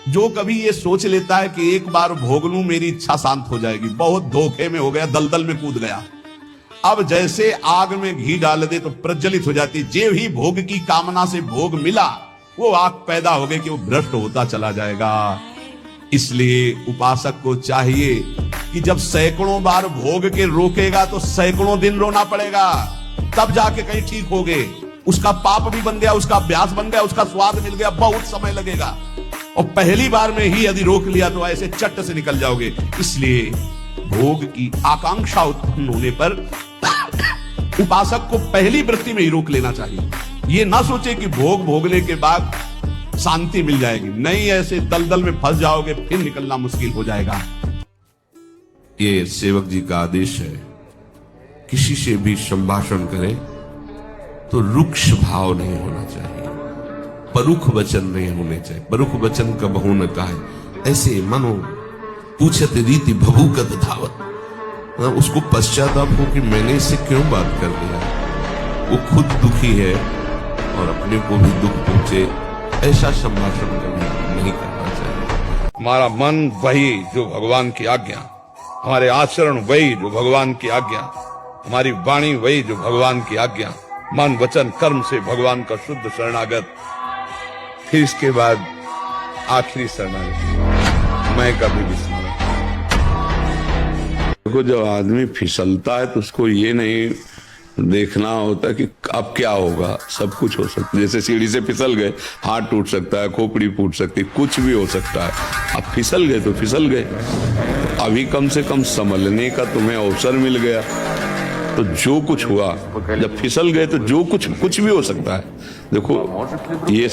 जो कभी ये सोच लेता है कि एक बार भोग लूं मेरी इच्छा शांत हो जाएगी, बहुत धोखे में हो गया, दलदल में कूद गया। अब जैसे आग में घी डाल दे तो प्रज्वलित हो जाती, जे ही भोग की कामना से भोग मिला वो आग पैदा हो गई कि वो भ्रष्ट होता चला जाएगा। इसलिए उपासक को चाहिए कि जब सैकड़ों बार भोग के रोकेगा तो सैकड़ों दिन रोना पड़ेगा, तब जाके कहीं ठीक हो गए। उसका पाप भी बन गया, उसका अभ्यास बन गया, उसका स्वाद मिल गया, बहुत समय लगेगा। और पहली बार में ही यदि रोक लिया तो ऐसे चट से निकल जाओगे। इसलिए भोग की आकांक्षा उत्पन्न होने पर उपासक को पहली वृत्ति में ही रोक लेना चाहिए। ये ना सोचे कि भोग भोगने के बाद शांति मिल जाएगी, नहीं, ऐसे दलदल में फंस जाओगे, फिर निकलना मुश्किल हो जाएगा। ये सेवक जी का आदेश है, किसी से भी संभाषण करें तो रुक्ष भाव नहीं होना चाहिए, परुख वचन नहीं होने चाहिए। परुख वचन का बहु न कहे, ऐसे मानो पूछत रीति भभूकत धावत, उसको पश्चाताप हो कि मैंने इससे क्यों बात कर दिया। वो खुद दुखी है और अपने को भी दुख पहुंचे, ऐसा संभाषण कभी नहीं करना चाहिए। हमारा मन वही जो भगवान की आज्ञा, हमारे आचरण वही जो भगवान की आज्ञा, हमारी वाणी वही जो भगवान की आज्ञा, मन वचन कर्म से भगवान का शुद्ध शरणागत। फिर इसके बाद आखिरी शरणागत मैं कभी विस्मरण। देखो, जब आदमी फिसलता है तो उसको ये नहीं देखना होता कि अब क्या होगा, सब कुछ हो सकता है। जैसे सीढ़ी से फिसल गए, हाथ टूट सकता है, खोपड़ी फूट सकती है, कुछ भी हो सकता है। अब फिसल गए तो फिसल गए, अभी कम से कम संभलने का तुम्हें अवसर मिल गया। तो जो कुछ हुआ, जब फिसल गए तो जो कुछ भी हो सकता है। देखो, ये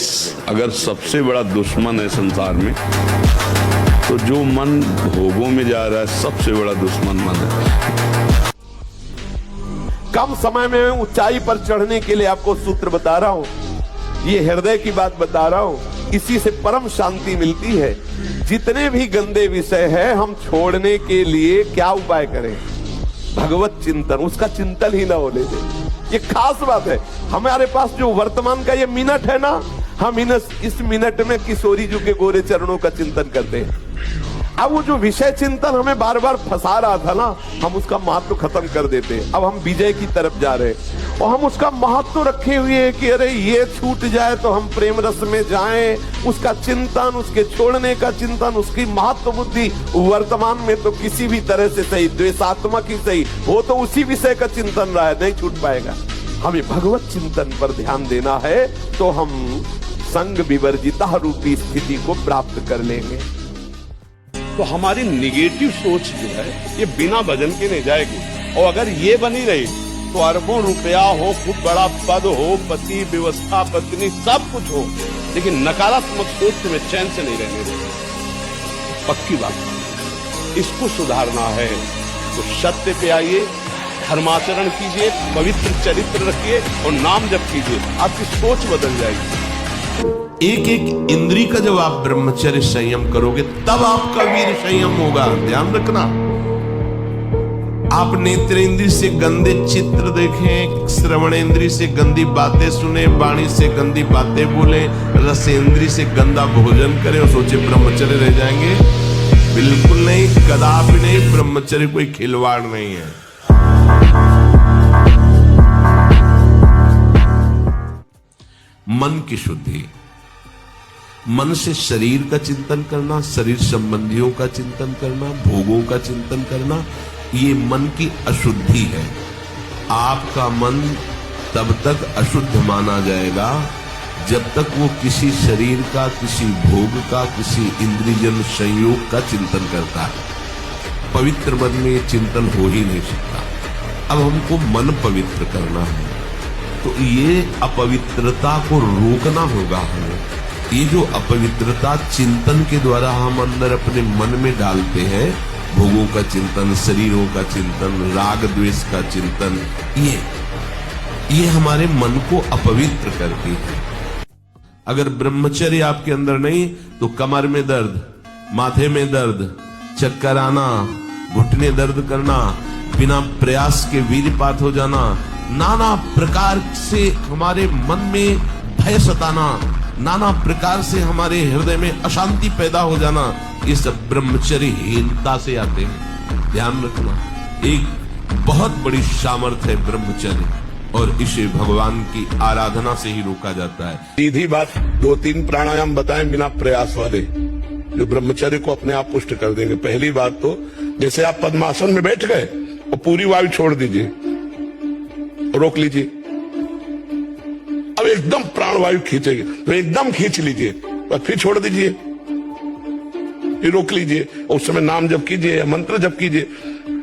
अगर सबसे बड़ा दुश्मन है संसार में, तो जो मन भोगों में जा रहा है सबसे बड़ा दुश्मन मन है। कम समय में ऊंचाई पर चढ़ने के लिए आपको सूत्र बता रहा हूं, ये हृदय की बात बता रहा हूं। इसी से परम शांति मिलती है। जितने भी गंदे विषय है हम छोड़ने के लिए क्या उपाय करें? भगवत चिंतन, उसका चिंतन ही ना होने दे। ये खास बात है। हमारे पास जो वर्तमान का ये मिनट है ना, हम इस मिनट में किशोरी जी के गोरे चरणों का चिंतन करते हैं। अब वो जो विषय चिंतन हमें बार बार फंसा रहा था ना, हम उसका महत्व खत्म कर देते हैं। अब हम विजय की तरफ जा रहे हैं और हम उसका महत्व रखे हुए हैं कि अरे ये छूट जाए तो हम प्रेम रस में जाएं। उसका चिंतन, उसके छोड़ने का चिंतन, उसकी महत्व बुद्धि वर्तमान में तो किसी भी तरह से सही, द्वेषात्मक ही सही, वो तो उसी विषय का चिंतन रहा है, नहीं छूट पाएगा। हमें भगवत चिंतन पर ध्यान देना है तो हम संग विवर्जिता रूपी स्थिति को प्राप्त कर लेंगे। तो हमारी निगेटिव सोच जो है ये बिना भजन के नहीं जाएगी। और अगर ये बनी रही तो अरबों रुपया हो, खूब बड़ा पद हो, पति व्यवस्था पत्नी सब कुछ हो, लेकिन नकारात्मक सोच में चैन से नहीं रहने देंगे। पक्की बात, इसको सुधारना है तो सत्य पे आइए, धर्माचरण कीजिए, पवित्र चरित्र रखिए और नाम जप कीजिए, आपकी सोच बदल जाएगी। एक एक इंद्री का जब आप ब्रह्मचर्य संयम करोगे तब आपका वीर संयम होगा। ध्यान रखना, आप नेत्र इंद्री से गंदे चित्र देखें, श्रवण इंद्री से गंदी बातें सुने, वाणी से गंदी बातें बोले, रस इंद्री से गंदा भोजन करें और सोचे ब्रह्मचर्य रह जाएंगे। बिल्कुल नहीं, कदापि नहीं। ब्रह्मचर्य कोई खिलवाड़ नहीं है। मन की शुद्धि, मन से शरीर का चिंतन करना, शरीर संबंधियों का चिंतन करना, भोगों का चिंतन करना, ये मन की अशुद्धि है। आपका मन तब तक अशुद्ध माना जाएगा जब तक वो किसी शरीर का, किसी भोग का, किसी इंद्रियजन संयोग का चिंतन करता है। पवित्र मन में ये चिंतन हो ही नहीं सकता। अब हमको मन पवित्र करना है तो ये अपवित्रता को रोकना होगा हमें। ये जो अपवित्रता चिंतन के द्वारा हम अंदर अपने मन में डालते हैं, भोगों का चिंतन, शरीरों का चिंतन, राग द्वेष का चिंतन, ये हमारे मन को अपवित्र करती है। अगर ब्रह्मचर्य आपके अंदर नहीं तो कमर में दर्द, माथे में दर्द, चक्कर आना, घुटने दर्द करना, बिना प्रयास के वीरपात हो जाना, नाना प्रकार से हमारे मन में भय सताना, नाना प्रकार से हमारे हृदय में अशांति पैदा हो जाना, ये सब ब्रह्मचर्यहीनता से आते हैं। ध्यान रखना, एक बहुत बड़ी सामर्थ्य है ब्रह्मचर्य, और इसे भगवान की आराधना से ही रोका जाता है। सीधी बात, 2-3 प्राणायाम बताएं बिना प्रयास वाले, जो ब्रह्मचर्य को अपने आप पुष्ट कर देंगे। पहली बात तो, जैसे आप पद्मासन में बैठ गए और पूरी वायु छोड़ दीजिए, रोक लीजिए। अब एकदम प्राणवायु खींचेगी तो एकदम खींच लीजिए और फिर छोड़ दीजिए, फिर रोक लीजिए, और उस समय नाम जप कीजिए या मंत्र जप कीजिए।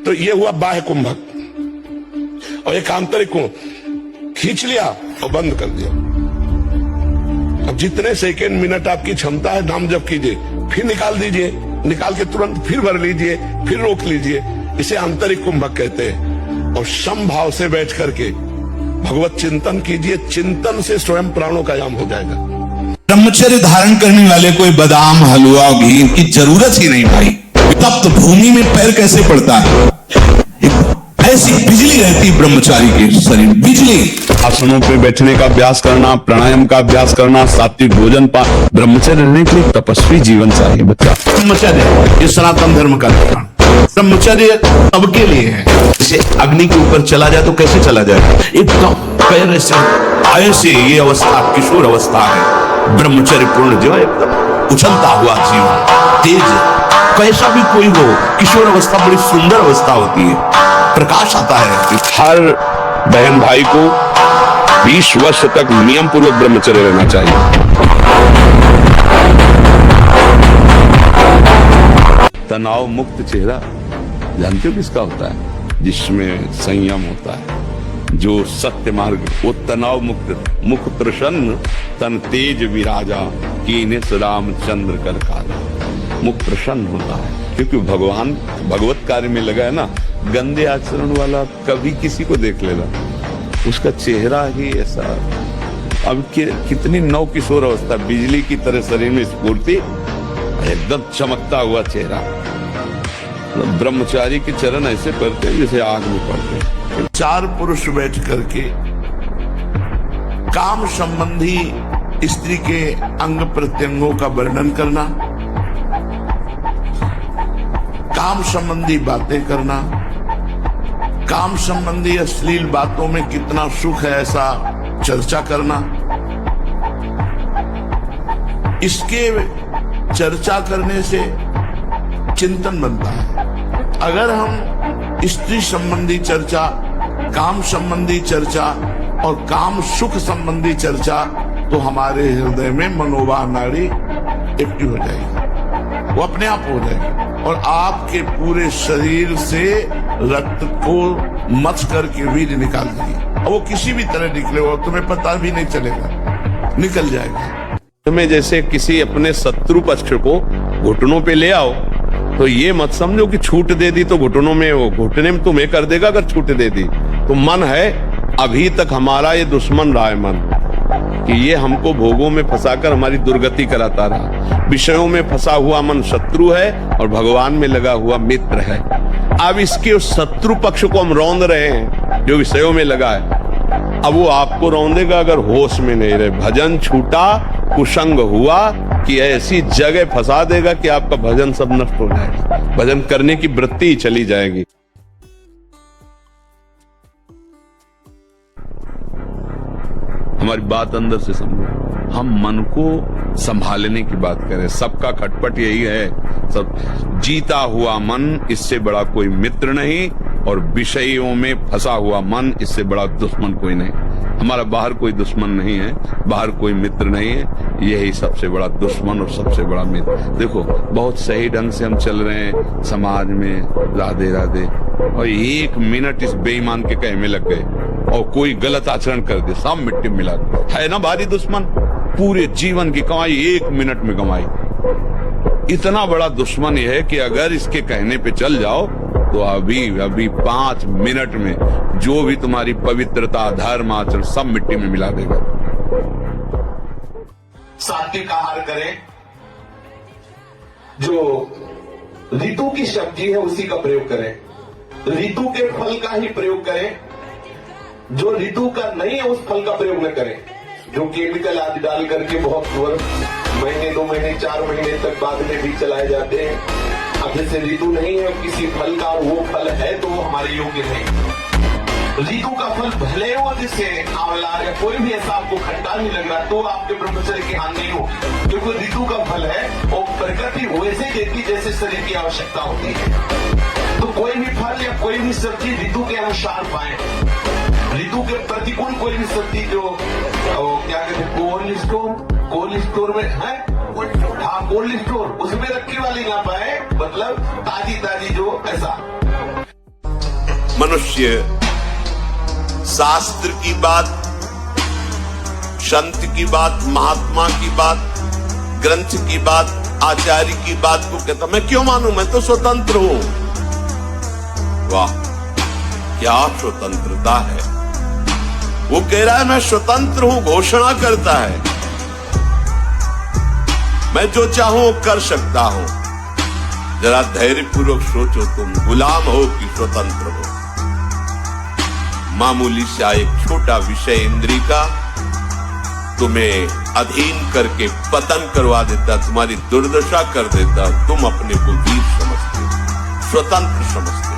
तो ये हुआ बाह्य कुंभक। और एक आंतरिक कुंभ, खींच लिया और बंद कर दिया। अब जितने सेकेंड मिनट आपकी क्षमता है नाम जप कीजिए, फिर निकाल दीजिए, निकाल के तुरंत फिर भर लीजिए, फिर रोक लीजिए। इसे आंतरिक कुंभक कहते हैं। और समभाव से बैठ करके भगवत चिंतन कीजिए, चिंतन से स्वयं प्राणों का याम हो जाएगा। ब्रह्मचर्य धारण करने वाले कोई बादाम, हलवा, घी की जरूरत ही नहीं भाई। तप्त भूमि में पैर कैसे पड़ता है, ऐसी बिजली रहती ब्रह्मचारी के शरीर, बिजली। आसनों पे बैठने का अभ्यास करना, प्राणायाम का अभ्यास करना, सात्विक भोजन ब्रह्मचर्य रहने के लिए तपस्वी जीवन चाहिए बच्चा। ब्रह्मचर्य ये सनातन धर्म का लक्षण। ब्रह्मचर्य सबके लिए है। जैसे अग्नि के ऊपर चला जाए तो कैसे चला जाए, एकदम पैर ऐसे ये अवस्था किशोर अवस्था है। ब्रह्मचर्य पूर्ण जीवन, एकदम उछलता हुआ जीवन, तेज, कैसा भी कोई हो, किशोर अवस्था बड़ी सुंदर अवस्था होती है, प्रकाश आता है। हर बहन भाई को 20 वर्ष तक नियम पूर्वक ब्रह्मचर्य रहना चाहिए। तनाव मुक्त चेहरा जानते हो किसका होता है? जिसमें संयम होता है, जो सत्य मार्ग, वो तनाव मुक्त, मुख प्रसन्न, तन तेज विराजा, कीने रामचंद्र कर काजा। मुख प्रसन्न होता है क्योंकि भगवान भगवत कार्य में लगा है ना। गंदे आचरण वाला कभी किसी को देख लेगा, उसका चेहरा ही ऐसा। अब कितनी नव किशोर अवस्था, बिजली की तरह शरीर में स्फूर्ति, एकदम चमकता हुआ चेहरा। ब्रह्मचारी के चरण ऐसे पड़ते हैं जैसे आग में पड़ते हैं। 4 पुरुष बैठ करके काम संबंधी स्त्री के अंग प्रत्यंगों का वर्णन करना, काम संबंधी बातें करना, काम संबंधी अश्लील बातों में कितना सुख है ऐसा चर्चा करना। इसके चर्चा करने से चिंतन बनता है। अगर हम स्त्री संबंधी चर्चा, काम संबंधी चर्चा और काम सुख संबंधी चर्चा, तो हमारे हृदय में मनोवाह नाड़ी एक्टिव हो जाएगी, वो अपने आप हो जाएगी, और आपके पूरे शरीर से रक्त को मथ करके वीर्य निकाल देगी। वो किसी भी तरह निकले, वो तुम्हें पता भी नहीं चलेगा, निकल जाएगा। तुम्हें जैसे किसी अपने शत्रु पक्ष को घुटनों पे ले आओ, तो ये मत समझो कि छूट दे दी तो घुटनों में, वो घुटने में तुम्हें कर देगा अगर छूट दे दी। तो मन है, अभी तक हमारा ये दुश्मन रहा है मन, कि ये हमको भोगों में फंसाकर हमारी दुर्गति कराता रहा। विषयों में फंसा हुआ मन शत्रु है और भगवान में लगा हुआ मित्र है। अब इसके उस शत्रु पक्ष को हम रौंद रहे हैं जो विषयों में लगा है। अब वो आपको रौंदेगा अगर होश में नहीं रहे। भजन छूटा, कुसंग हुआ कि ऐसी जगह फंसा देगा कि आपका भजन सब नष्ट हो जाएगा, भजन करने की वृत्ति ही चली जाएगी। हमारी बात अंदर से समझो, हम मन को संभालने की बात करें। सबका खटपट यही है, सब जीता हुआ मन, इससे बड़ा कोई मित्र नहीं, और विषयों में फंसा हुआ मन, इससे बड़ा दुश्मन कोई नहीं। हमारा बाहर कोई दुश्मन नहीं है, बाहर कोई मित्र नहीं है, यही सबसे बड़ा दुश्मन और सबसे बड़ा मित्र। देखो, बहुत सही ढंग से हम चल रहे हैं समाज में, राधे राधे, और 1 मिनट इस बेईमान के कहे में लग गए और कोई गलत आचरण कर दे, सब मिट्टी में मिला है ना भारी दुश्मन। पूरे जीवन की कमाई 1 मिनट में कमाई। इतना बड़ा दुश्मन यह है कि अगर इसके कहने पे चल जाओ तो अभी 5 मिनट में जो भी तुम्हारी पवित्रता, धर्म, आचरण सब मिट्टी में मिला देगा। सात्विक आहार करें, जो ऋतु की सब्जी है उसी का प्रयोग करें, ऋतु के फल का ही प्रयोग करें, जो ऋतु का नहीं है उस फल का प्रयोग न करें। जो केमिकल आदि डाल करके बहुत महीने 2 महीने 4 महीने तक बाद में भी चलाए जाते हैं। अब जैसे ऋतु नहीं है किसी फल का, वो फल है तो वो हमारे योग्य नहीं। ऋतु का फल भले हो जैसे आंवला या कोई भी ऐसा आपको खट्टा नहीं लग रहा तो आपके ब्रह्मचर्य की हानि नहीं होगी, क्योंकि ऋतु का फल है वो प्रकृति वैसे देती जैसे शरीर की आवश्यकता होती है। तो कोई भी फल या कोई भी सब्जी ऋतु के अनुसार पाए। ऋतु के प्रतिकूल कोई भी सब्जी जो क्या कहते हैं कोल्ड स्टोर में है, हाँ कोल्ड स्टोर उसमें रखी वाली ना पाए, मतलब ताजी जो ऐसा। मनुष्य शास्त्र की बात, संत की बात, महात्मा की बात, ग्रंथ की बात, आचार्य की बात को कहता मैं क्यों मानूं, मैं तो स्वतंत्र हूं। वाह क्या स्वतंत्रता है। वो कह रहा है मैं स्वतंत्र हूं, घोषणा करता है मैं जो चाहूं कर सकता हूं। जरा धैर्यपूर्वक सोचो, तुम गुलाम हो कि स्वतंत्र हो। मामूली सा एक छोटा विषय इंद्री का तुम्हें अधीन करके पतन करवा देता, तुम्हारी दुर्दशा कर देता। तुम अपने को वीर समझते, स्वतंत्र समझते।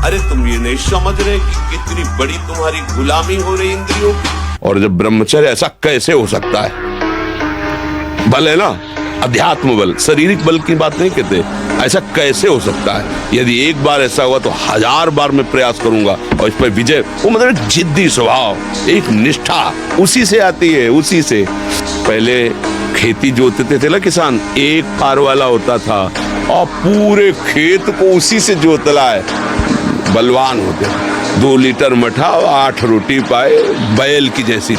अरे तुम ये नहीं समझ रहे कि कितनी बड़ी तुम्हारी गुलामी हो रही इंद्रियों की। और जब ब्रह्मचर्य ऐसा कैसे हो सकता है? बल है ना, अध्यात्म बल, शारीरिक बल की बात नहीं कहते। ऐसा कैसे हो सकता है? यदि एक बार ऐसा हुआ तो 1000 बार मैं प्रयास करूंगा और इस पर विजय। वो मतलब जिद्दी स्वभाव, एक निष्ठा उसी से आती है, उसी से। पहले खेती जोतते थे ना किसान, एक पार वाला होता था और पूरे खेत को उसी से जोतला है। बलवान होते, 2 लीटर मठा और 8 रोटी पाए, बैल की जैसी।